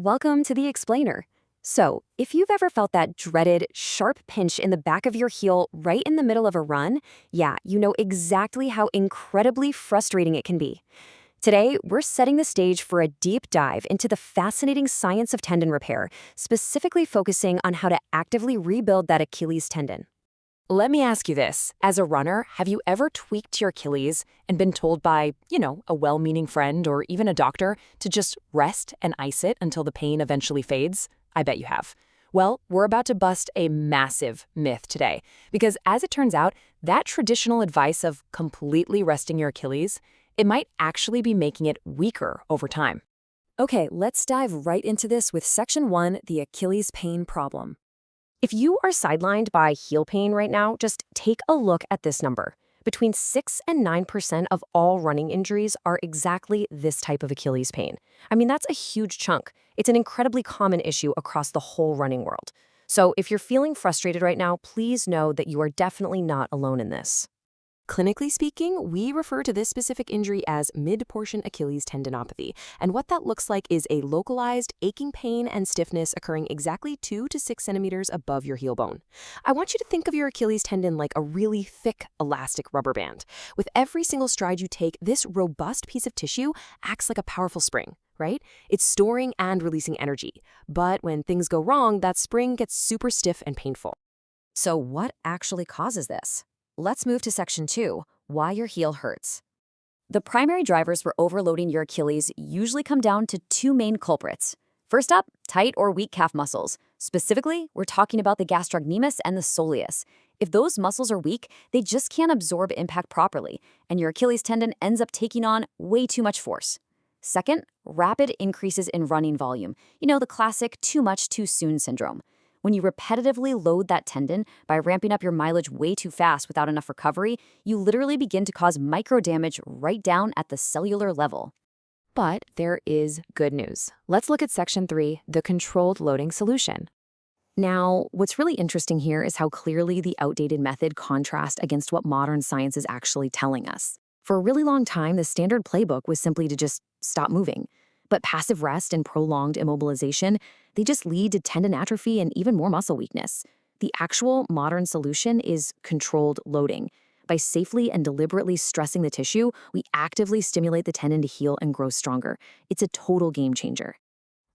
Welcome to the Explainer. So, if you've ever felt that dreaded, sharp pinch in the back of your heel right in the middle of a run, yeah, you know exactly how incredibly frustrating it can be. Today, we're setting the stage for a deep dive into the fascinating science of tendon repair, specifically focusing on how to actively rebuild that Achilles tendon. Let me ask you this. As a runner, have you ever tweaked your Achilles and been told by, a well-meaning friend or even a doctor to just rest and ice it until the pain eventually fades? I bet you have. Well, we're about to bust a massive myth today, because as it turns out, that traditional advice of completely resting your Achilles, it might actually be making it weaker over time. Okay, let's dive right into this with Section 1, the Achilles pain problem. If you are sidelined by heel pain right now, just take a look at this number. Between 6 and 9% of all running injuries are exactly this type of Achilles pain. I mean, that's a huge chunk. It's an incredibly common issue across the whole running world. So if you're feeling frustrated right now, please know that you are definitely not alone in this. Clinically speaking, we refer to this specific injury as mid-portion Achilles tendinopathy, and what that looks like is a localized aching pain and stiffness occurring exactly 2 to 6 centimeters above your heel bone. I want you to think of your Achilles tendon like a really thick, elastic rubber band. With every single stride you take, this robust piece of tissue acts like a powerful spring, right? It's storing and releasing energy. But when things go wrong, that spring gets super stiff and painful. So what actually causes this? Let's move to Section 2, why your heel hurts. The primary drivers for overloading your Achilles usually come down to two main culprits. First up, tight or weak calf muscles. Specifically, we're talking about the gastrocnemius and the soleus. If those muscles are weak, they just can't absorb impact properly, and your Achilles tendon ends up taking on way too much force. Second, rapid increases in running volume. You know, the classic too much too soon syndrome. When you repetitively load that tendon by ramping up your mileage way too fast without enough recovery, you literally begin to cause micro damage right down at the cellular level. But there is good news. Let's look at Section 3, the controlled loading solution. Now, what's really interesting here is how clearly the outdated method contrasts against what modern science is actually telling us. For a really long time, the standard playbook was simply to just stop moving. But passive rest and prolonged immobilization, they just lead to tendon atrophy and even more muscle weakness. The actual modern solution is controlled loading. By safely and deliberately stressing the tissue, we actively stimulate the tendon to heal and grow stronger. It's a total game changer.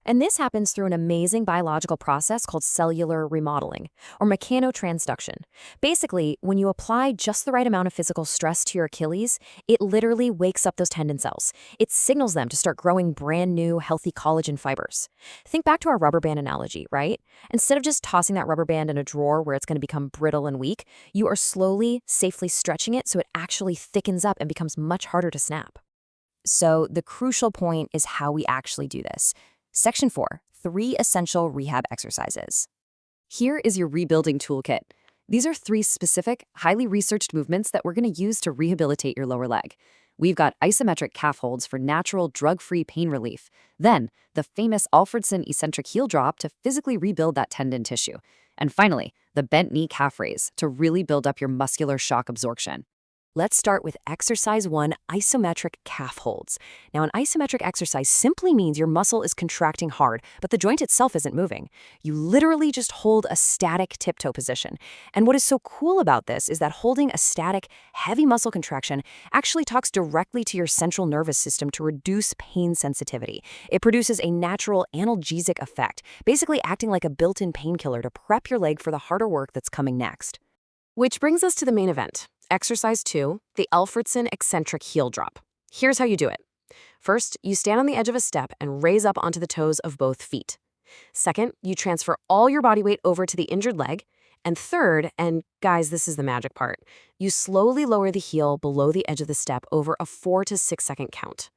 And this happens through an amazing biological process called cellular remodeling, or mechanotransduction. Basically, when you apply just the right amount of physical stress to your Achilles, it literally wakes up those tendon cells. It signals them to start growing brand new, healthy collagen fibers. Think back to our rubber band analogy, right? Instead of just tossing that rubber band in a drawer where it's going to become brittle and weak, you are slowly, safely stretching it so it actually thickens up and becomes much harder to snap. So the crucial point is how we actually do this. Section 4, 3 essential rehab exercises. Here is your rebuilding toolkit. These are 3 specific, highly researched movements that we're going to use to rehabilitate your lower leg. We've got isometric calf holds for natural, drug-free pain relief. Then, the famous Alfredson eccentric heel drop to physically rebuild that tendon tissue. And finally, the bent knee calf raise to really build up your muscular shock absorption. Let's start with exercise 1, isometric calf holds. Now, an isometric exercise simply means your muscle is contracting hard, but the joint itself isn't moving. You literally just hold a static tiptoe position. And what is so cool about this is that holding a static, heavy muscle contraction actually talks directly to your central nervous system to reduce pain sensitivity. It produces a natural analgesic effect, basically acting like a built-in painkiller to prep your leg for the harder work that's coming next. Which brings us to the main event. Exercise 2, the Alfredson eccentric heel drop. Here's how you do it. First, you stand on the edge of a step and raise up onto the toes of both feet. Second, you transfer all your body weight over to the injured leg. And third, and guys, this is the magic part, you slowly lower the heel below the edge of the step over a 4 to 6 second count.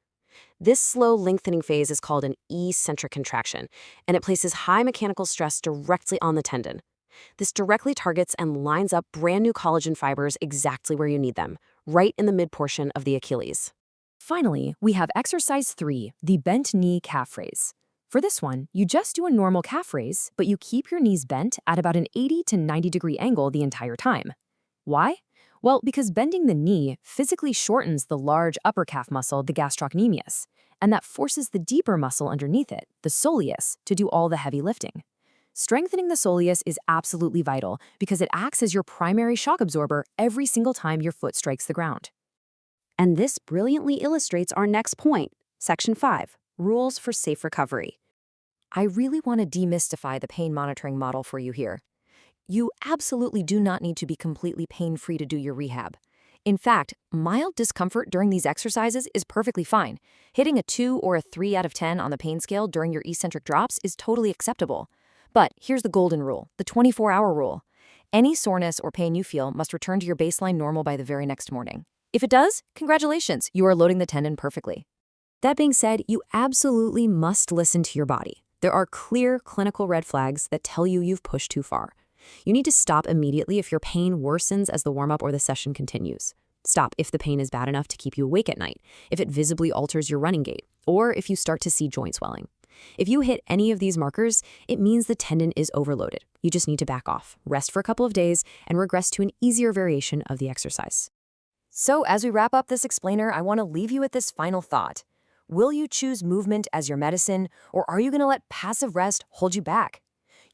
This slow lengthening phase is called an eccentric contraction, and it places high mechanical stress directly on the tendon. This directly targets and lines up brand new collagen fibers exactly where you need them, right in the mid-portion of the Achilles. Finally, we have exercise 3, the bent knee calf raise. For this one, you just do a normal calf raise, but you keep your knees bent at about an 80 to 90 degree angle the entire time. Why? Well, because bending the knee physically shortens the large upper calf muscle, the gastrocnemius. and that forces the deeper muscle underneath it, the soleus, to do all the heavy lifting. Strengthening the soleus is absolutely vital because it acts as your primary shock absorber every single time your foot strikes the ground. And this brilliantly illustrates our next point, Section 5, Rules for Safe Recovery. I really want to demystify the pain monitoring model for you here. You absolutely do not need to be completely pain-free to do your rehab. In fact, mild discomfort during these exercises is perfectly fine. Hitting a 2 or a 3 out of 10 on the pain scale during your eccentric drops is totally acceptable. But here's the golden rule, the 24-hour rule. Any soreness or pain you feel must return to your baseline normal by the very next morning. If it does, congratulations, you are loading the tendon perfectly. That being said, you absolutely must listen to your body. There are clear clinical red flags that tell you you've pushed too far. You need to stop immediately if your pain worsens as the warm-up or the session continues. Stop if the pain is bad enough to keep you awake at night, if it visibly alters your running gait, or if you start to see joint swelling. If you hit any of these markers, it means the tendon is overloaded. You just need to back off, rest for a couple of days, and regress to an easier variation of the exercise. So as we wrap up this explainer, I want to leave you with this final thought. Will you choose movement as your medicine, or are you going to let passive rest hold you back?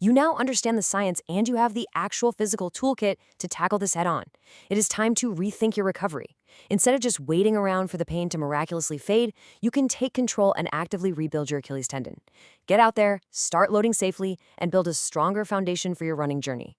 You now understand the science and you have the actual physical toolkit to tackle this head-on. It is time to rethink your recovery. Instead of just waiting around for the pain to miraculously fade, you can take control and actively rebuild your Achilles tendon. Get out there, start loading safely, and build a stronger foundation for your running journey.